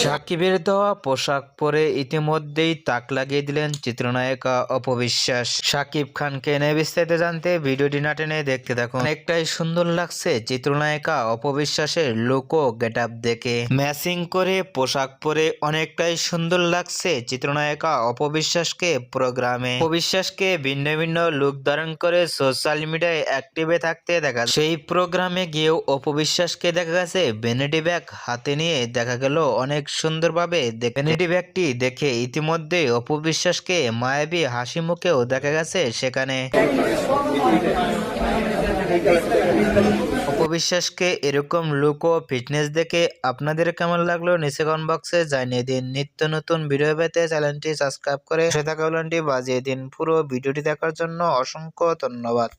সাকিবের দেওয়া পোশাক পরে ইতিমধ্যেই তাক লাগিয়ে দিলেন চিত্রনায়িকা অপবিশ্বাস। সাকিব খানকে নিয়ে বিস্তারিত জানতে ভিডিওটি না টেনে দেখতে থাকুন। অনেকটাই সুন্দর লাগছে চিত্রনায়িকা অপবিশ্বাসের লুক ও গেটআপ দেখে। ম্যাচিং করে পোশাক পরে অনেকটাই সুন্দর লাগছে চিত্রনায়িকা অপবিশ্বাসকে প্রোগ্রামে। অপবিশ্বাসকে ভিন্ন ভিন্ন লুক ধারণ করে সোশ্যাল মিডিয়ায় অ্যাক্টিভে থাকতে দেখা যায়। সেই প্রোগ্রামে গিয়েও অপবিশ্বাসকে দেখা গেছে ভ্যানিটি ব্যাগ হাতে নিয়ে দেখা গেল অনেক সুন্দরভাবে। ভ্যানিটি ব্যাগটি দেখে ইতিমধ্যে অপবিশ্বাসকে মায়াবী হাসি মুখেও দেখা গেছে সেখানে। অপবিশ্বাসকে এরকম লুক ও ফিটনেস দেখে আপনাদের কেমন লাগলো নিচে কমেন্ট বক্সে জানিয়ে দিন। নিত্য নতুন ভিডিও পেতে চ্যানেলটি সাবস্ক্রাইব করে পাশে থাকা বেলটি বাজিয়ে দিন। পুরো ভিডিওটি দেখার জন্য অসংখ্য ধন্যবাদ।